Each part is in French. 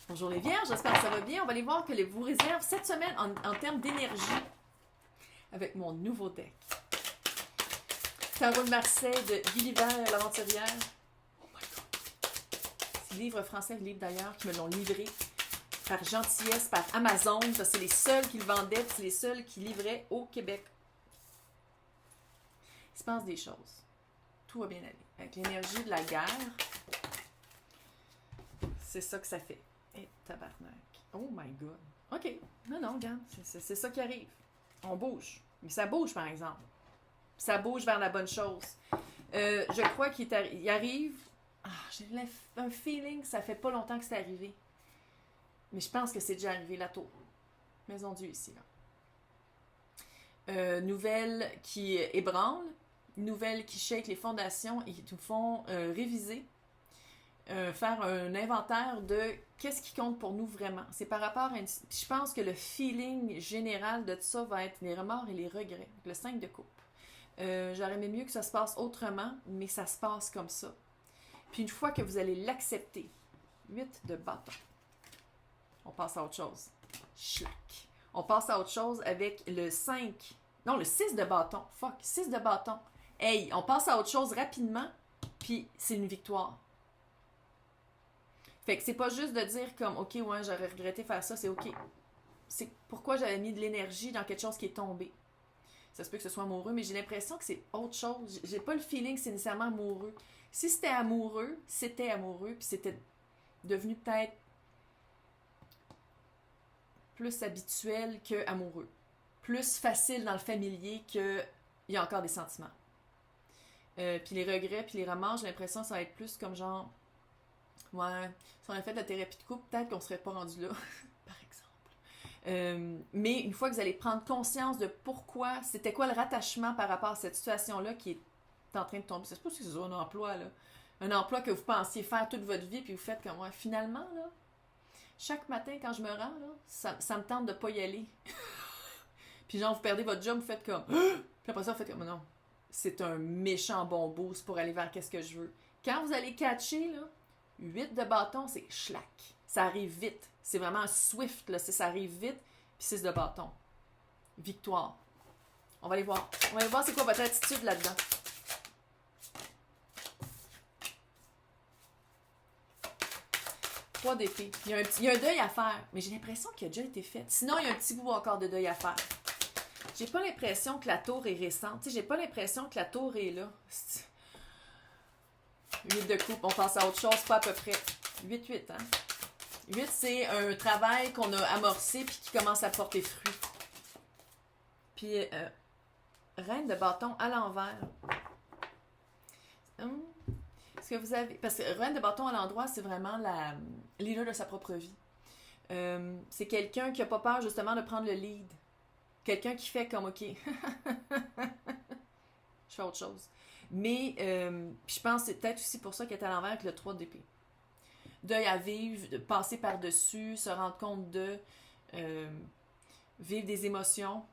Bonjour les vierges, j'espère que ça va bien. On va aller voir que les vous réserve cette semaine en termes d'énergie avec mon nouveau deck. Tarot de Marseille de Gulliver, l'aventurière. Oh my god. C'est livre français, le livre d'ailleurs, qui me l'ont livré par gentillesse, par Amazon, parce que c'est les seuls qui le vendaient, c'est les seuls qui livraient au Québec. Il se passe des choses. Tout va bien aller. Avec l'énergie de la guerre, c'est ça que ça fait. Et tabarnak. Oh my god. OK. Non, regarde. C'est ça qui arrive. On bouge. Mais ça bouge, par exemple. Ça bouge vers la bonne chose. Je crois qu'il arrive. Ah, j'ai un feeling que ça fait pas longtemps que c'est arrivé. Mais je pense que c'est déjà arrivé, la tour. Maison Dieu ici, là. Nouvelle qui ébranle. Nouvelle qui shake les fondations et qui nous font réviser. Faire un inventaire de qu'est-ce qui compte pour nous vraiment. C'est par rapport à je pense que le feeling général de tout ça va être les remords et les regrets. Le 5 de coupe. J'aurais aimé mieux que ça se passe autrement, mais ça se passe comme ça. Puis une fois que vous allez l'accepter, 8 de bâton. On passe à autre chose. Schlack. On passe à autre chose avec le 5. Non, le 6 de bâton. Fuck, 6 de bâton. Hey, on passe à autre chose rapidement, puis c'est une victoire. Fait que c'est pas juste de dire comme, OK, ouais, j'aurais regretté faire ça, c'est OK. C'est pourquoi j'avais mis de l'énergie dans quelque chose qui est tombé. Ça se peut que ce soit amoureux, mais j'ai l'impression que c'est autre chose. J'ai pas le feeling que c'est nécessairement amoureux. Si c'était amoureux, puis c'était devenu peut-être plus habituel que amoureux. Plus facile dans le familier qu'il y a encore des sentiments. Puis les regrets, puis les remords, j'ai l'impression que ça va être plus comme genre... Ouais, si on avait fait de la thérapie de couple, peut-être qu'on serait pas rendu là, par exemple. Mais une fois que vous allez prendre conscience de pourquoi, c'était quoi le rattachement par rapport à cette situation-là qui est en train de tomber. C'est pas si c'est un emploi, là. Un emploi que vous pensiez faire toute votre vie, puis vous faites comme moi. Finalement, là, chaque matin quand je me rends, là, ça me tente de pas y aller. Puis genre, vous perdez votre job, vous faites comme... Puis après ça, vous faites comme... Non, c'est un méchant bon boost pour aller vers qu'est-ce que je veux. Quand vous allez catcher, là, 8 de bâton, c'est schlack. Ça arrive vite. C'est vraiment swift, là. Ça arrive vite. Puis 6 de bâton. Victoire. On va aller voir. On va aller voir c'est quoi votre attitude là-dedans. Trois d'épée. Il y a un deuil à faire. Mais j'ai l'impression qu'il a déjà été fait. Sinon, il y a un petit bout encore de deuil à faire. J'ai pas l'impression que la tour est récente. T'sais, j'ai pas l'impression que la tour est là. 8 de coupe, on passe à autre chose, pas à peu près. 8, hein? 8, c'est un travail qu'on a amorcé puis qui commence à porter fruit. Puis, reine de bâton à l'envers. Est-ce que vous avez... Parce que reine de bâton à l'endroit, c'est vraiment la leader de sa propre vie. C'est quelqu'un qui n'a pas peur justement de prendre le lead. Quelqu'un qui fait comme, OK, je fais autre chose. Mais je pense que c'est peut-être aussi pour ça qu'elle est à l'envers avec le 3 d'épée. Deuil à vivre, de passer par-dessus, se rendre compte de vivre des émotions.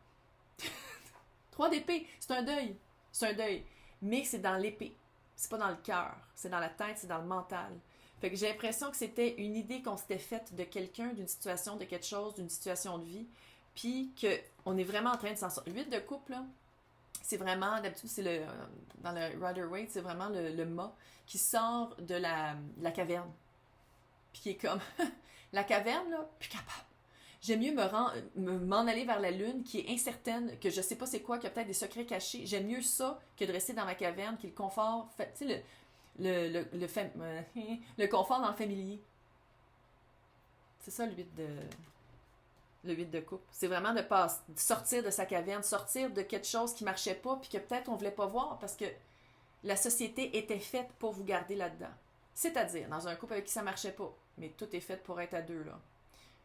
3 d'épée, c'est un deuil. C'est un deuil. Mais c'est dans l'épée. C'est pas dans le cœur. C'est dans la tête, c'est dans le mental. Fait que j'ai l'impression que c'était une idée qu'on s'était faite de quelqu'un, d'une situation, de quelque chose, d'une situation de vie. Puis qu'on est vraiment en train de s'en sortir. 8 de couple, là. C'est vraiment, d'habitude, c'est dans le Rider-Waite, c'est vraiment le mât qui sort de la caverne. Puis qui est comme, la caverne, là, plus capable. J'aime mieux m'en aller vers la lune qui est incertaine, que je sais pas c'est quoi, qui a peut-être des secrets cachés. J'aime mieux ça que de rester dans ma caverne, qui est le confort, tu sais, le confort dans le familier. C'est ça, le 8 de coupe. C'est vraiment de sortir de sa caverne, sortir de quelque chose qui marchait pas, puis que peut-être on voulait pas voir, parce que la société était faite pour vous garder là-dedans. C'est-à-dire, dans un couple avec qui ça marchait pas, mais tout est fait pour être à deux, là.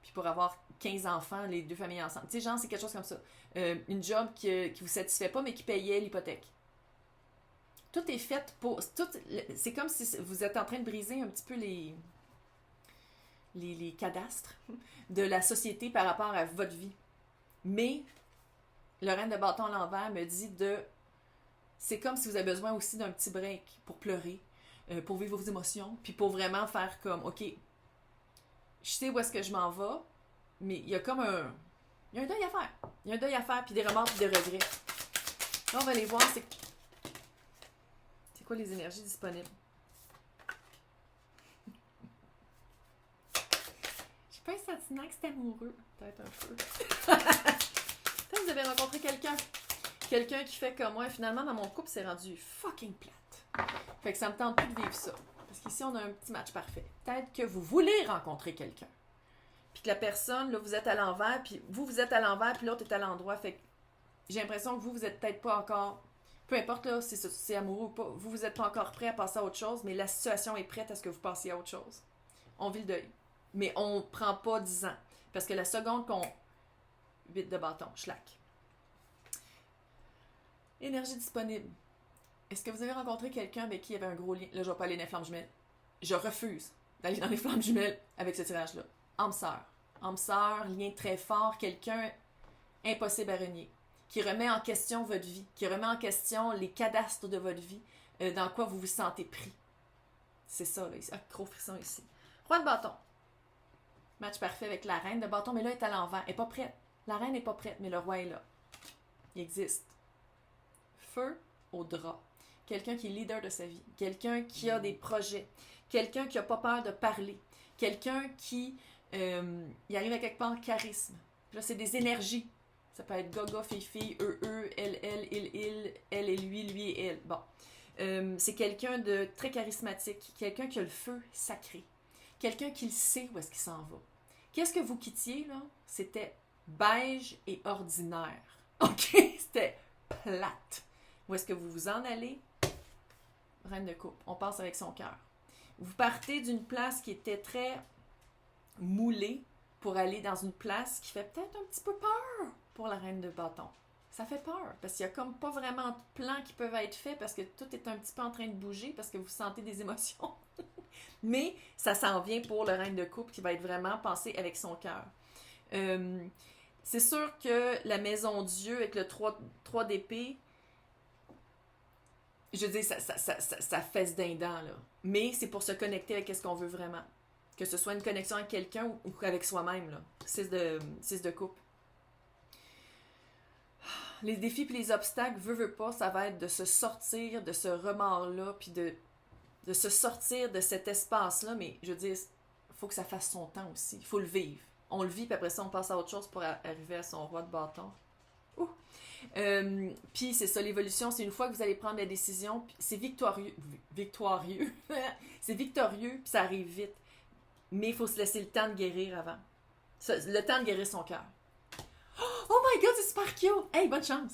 Puis pour avoir 15 enfants, les deux familles ensemble. Tu sais, genre, c'est quelque chose comme ça. Une job qui vous satisfait pas, mais qui payait l'hypothèque. Tout est fait pour... c'est comme si vous êtes en train de briser un petit peu les cadastres de la société par rapport à votre vie. Mais le reine de bâton à l'envers me dit c'est comme si vous avez besoin aussi d'un petit break pour pleurer, pour vivre vos émotions, puis pour vraiment faire comme, OK, je sais où est-ce que je m'en vais, mais il y a comme un... Il y a un deuil à faire. Il y a un deuil à faire, puis des remords, puis des regrets. Là, on va aller voir, c'est quoi les énergies disponibles. J'ai pas un sentiment que c'est amoureux. Peut-être un peu. Peut-être que vous avez rencontré quelqu'un. Quelqu'un qui fait comme moi. Finalement, dans mon couple, c'est rendu fucking plate. Fait que ça me tente plus de vivre ça. Parce qu'ici, on a un petit match parfait. Peut-être que vous voulez rencontrer quelqu'un. Puis que la personne, là, vous êtes à l'envers, puis vous êtes à l'envers, puis l'autre est à l'endroit. Fait que j'ai l'impression que vous êtes peut-être pas encore... Peu importe là, si c'est amoureux ou pas, vous êtes pas encore prêt à passer à autre chose, mais la situation est prête à ce que vous passiez à autre chose. On vit le deuil. Mais on prend pas 10 ans. Parce que la seconde qu'on... 8 de bâton, schlac. Énergie disponible. Est-ce que vous avez rencontré quelqu'un avec qui il y avait un gros lien? Là, je vais pas aller dans les flammes jumelles. Je refuse d'aller dans les flammes jumelles avec ce tirage-là. Âme sœur. Âme sœur, lien très fort, quelqu'un impossible à renier. Qui remet en question votre vie, qui remet en question les cadastres de votre vie, dans quoi vous vous sentez pris. C'est ça, là. Ah, gros frisson ici. Roi de bâton. Match parfait avec la reine de bâton, mais là, elle est à l'envers. Elle n'est pas prête. La reine n'est pas prête, mais le roi est là. Il existe. Feu au drap. Quelqu'un qui est leader de sa vie. Quelqu'un qui a des projets. Quelqu'un qui n'a pas peur de parler. Quelqu'un qui il arrive à quelque part charisme. Puis là, c'est des énergies. Ça peut être gaga, fifi, elle, il, elle et lui et elle. Bon. C'est quelqu'un de très charismatique. Quelqu'un qui a le feu sacré. Quelqu'un qui le sait où est-ce qu'il s'en va. Qu'est-ce que vous quittiez, là? C'était beige et ordinaire. OK? C'était plate. Où est-ce que vous vous en allez? Reine de coupe. On passe avec son cœur. Vous partez d'une place qui était très moulée pour aller dans une place qui fait peut-être un petit peu peur pour la reine de bâton. Ça fait peur, parce qu'il n'y a comme pas vraiment de plans qui peuvent être faits, parce que tout est un petit peu en train de bouger, parce que vous sentez des émotions. Mais ça s'en vient pour le reine de coupe qui va être vraiment pensé avec son cœur. C'est sûr que la maison Dieu avec le 3 d'épée, je veux dire, ça fesse d'un dent, là. Mais c'est pour se connecter avec ce qu'on veut vraiment. Que ce soit une connexion avec quelqu'un ou avec soi-même, là. 6 de coupe. Les défis et les obstacles, veut pas, ça va être de se sortir de ce remords-là, puis de se sortir de cet espace-là. Mais je veux dire, il faut que ça fasse son temps aussi. Il faut le vivre. On le vit, puis après ça, on passe à autre chose pour arriver à son roi de bâton. Puis c'est ça, l'évolution, c'est une fois que vous allez prendre la décision, c'est victorieux. C'est victorieux, puis ça arrive vite. Mais il faut se laisser le temps de guérir avant. Le temps de guérir son cœur. Oh my god, c'est super cute! Hey, bonne chance!